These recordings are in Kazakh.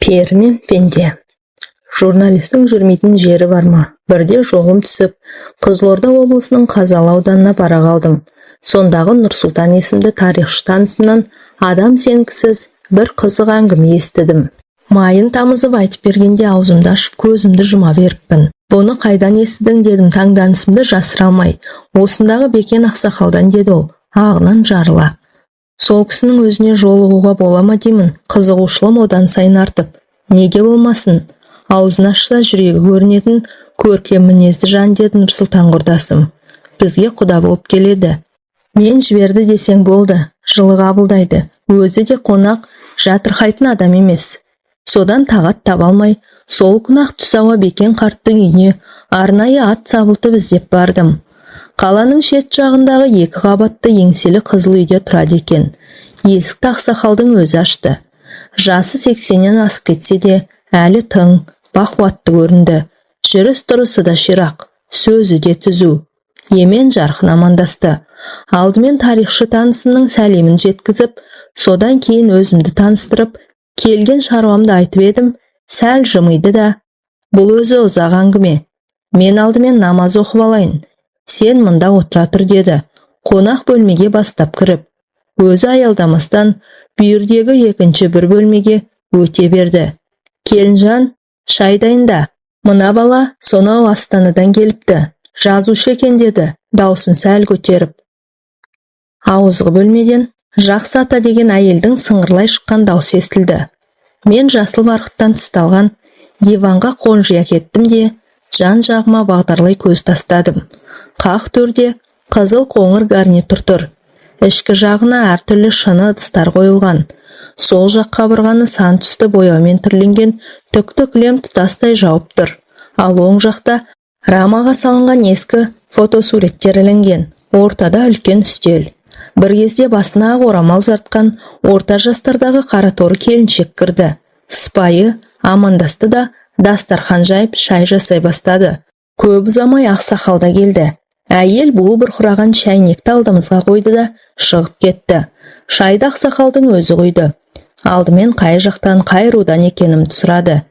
Пері мен пенде. Журналистің жүрмейтін жері бар ма? Бірде жолым түсіп, Қызылорда облысының Қазалы ауданына бара қалдым. Сондағы Нұрсұлтан есімді тарихшы танысымнан адам сенгісіз бір қызық әңгіме естідім. Майын тамызып айтып бергенде аузымды ашып көзімді жұма беріппін. Бұны қайдан естідің дедім, таңданысымды жасыра алмай. Осындағы Бекен ақсақалдан деді ол, ағынан жарыла. Сол кісінің өзіне жолығуға бола ма деймін, қызығушылым одан сайын артып. Неге болмасын? Аузын ашса жүрегі көрінетін көркем мінезді жан деді Нұрсұлтан құрдасым. Бізге құда болып келеді. Мен жіберді десең болды, жылы қабылдайды. Өзі де қонақ, жатырқайтын адам емес. Содан тағат таба алмай, сол күні-ақ түс ауа Бекен қарттың үйіне арнайы ат сабылтып іздеп бардым. Қаланың шет жағындағы 2 қабатты еңселі қызыл үйде тұрады екен. Есікті ақсақалдың өзі ашты. Жасы 80-нен асып кетсе де, әлі тың, бақуатты көрінді. Жүріс-тұрысы да ширақ, сөзі де түзу. Емен жарқын амандасты. Алдымен тарихшы танысымның сәлемін жеткізіп, содан кейін өзімді таныстырып, келген шаруамды айтып едім, сәл жымиды да, бұл өзі ұзақ әңгіме. Мен алдымен намаз оқып алайын. Сен мында отыра тұр деді, қонақ бөлмеге бастап кіріп. Өзі аялдамастан бүйірдегі 2-ші бір бөлмеге өте берді. Келінжан, шай дайында. Мына бала сонау Астанадан келіпті. Жазушы екен деді, даусын сәл көтеріп. Ауызғы бөлмеден Жақсы ата деген әйелдің сыңғырлай шыққан даусы естілді. Мен жасыл барқыттан тысталған диванға қонжия кеттім де, жан-жағыма бағдарлай көз тастадым. Қақ төрде қызыл қоңыр гарнитур тұр. Ішкі жағына әртүрлі шыны ыдыстар қойылған. Сол жақ қабырғаны сан түсті бояумен түрленген түкті кілем тұтастай жауып тұр. Ал оң жақта рамаға салынған ескі фотосуреттер ілінген. Ортада үлкен үстел. Бір кезде басына ақ орамал жартқан орта жастардағы қараторы келіншек кірді. Сыпайы амандасты да дастархан жайып шай жасай бастады. Көп ұзамай ақсақалда келді. Әйел буы бұрқыраған шәйнекті алдымызға қойды да шығып кетті. Шайды ақсақалдың өзі құйды. Алдымен қай жақтан қай рудан екенімді сұрады.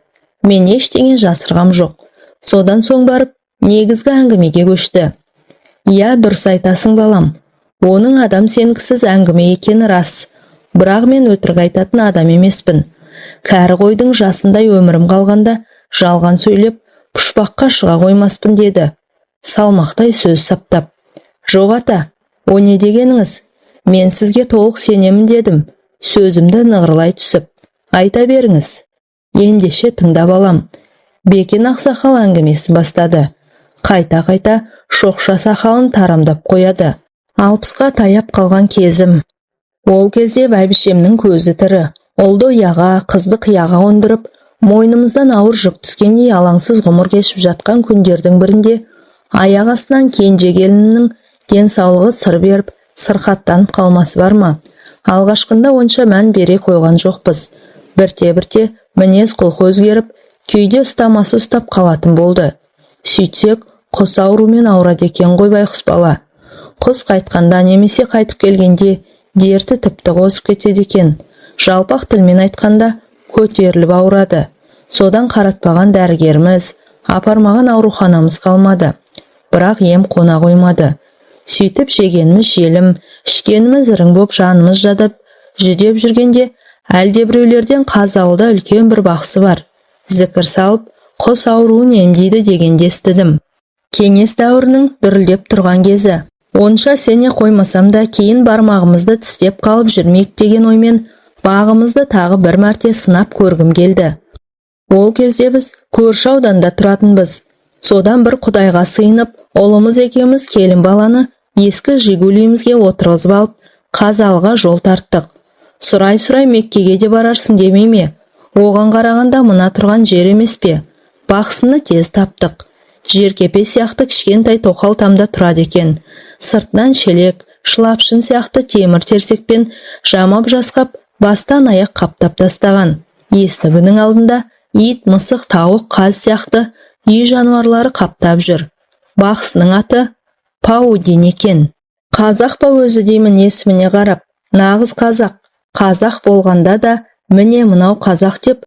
Мен ештеңе жасырғам жоқ. Содан соң барып негізгі әңгімеге көшті. Иә, дұрыс айтасың балам. Оның адам сенгісіз әңгіме екені рас. Бірақ мен өтірік айтатын адам емеспін. Кәрі қойдың жасындай өмірім қалғанда жалған сөйлеп, пұшпаққа шыға қоймаспын деді. Салмақтай сөз саптап. Жоқ ата, о не дегеніңіз? Мен сізге толық сенемін дедім. Сөзімді нығырлай түсіп. Айта беріңіз. Ендеше тыңдап алам. Бекен ақсақал әңгімесін бастады. Қайта-қайта шоқша сақалын тарамдап қояды. 60-қа таяп қалған кезім. Ол кезде бәйбішемнің көзі тірі. Ұлды ұяға, қызды қияға қондырып, мойнымыздан ауыр жүк түскендей алаңсыз ғұмыр кешіп жатқан күндердің бірінде аяқ астынан кенже келіннің денсаулығы сыр беріп, сырқаттанып қалмасы бар ма? Алғашқында онша мән бере қойған жоқпыз. Бірте-бірте мінез құлқы өзгеріп, күйде ұстамасы ұстап қалатын болды. Сөйтсек, құс аурумен ауырады екен ғой байқұс бала. Құс қайтқанда немесе қайтып келгенде дерті тіпті қозып кетеді екен. Жалпақ тілмен айтқанда көтеріліп ауырады. Содан қаратпаған дәрігеріміз, апармаған ауруханамыз қалмады. Бірақ ем қона қоймады. Сөйтіп жегеніміз желім, ішкеніміз ірің боп жанымыз жадып, жүдеп жүргенде әлдебіреулерден Қазалыда үлкен бір бақсы бар. Зікір салып, құс ауруын емдейді дегенде естідім. Кеңес дәуірінің дүрілдеп тұрған кезі. Онша сене қоймасам да кейін бармағымызды тістеп қалып жүрмейік деген оймен бағымызды тағы бір мәрте сынап көргім келді. Ол кезде біз көрші ауданда тұратынбыз. Содан бір құдайға сыйынып, ұлымыз екеуміз келін баланы ескі жигулимізге отырғызып алып, Қазалыға жол тарттық. Сұрай-сұрай Меккеге де барарсың демей ме? Оған қарағанда мына тұрған жер емес пе? Бақсыны тез таптық. Жеркепе сияқты кішкентай тоқал тамда тұрады екен. Сыртынан шелек, шылапшын сияқты темір терсекпен жамап жасқап, бастан аяқ қаптап тастаған. Есігінің алдында ит, мысық, тауық, қаз сияқты үй жануарлары қаптап жүр. Бақсының аты Паудин екен. Қазақ па өзі деймін есіміне қарап. Нағыз қазақ. Қазақ болғанда да міне мынау қазақ деп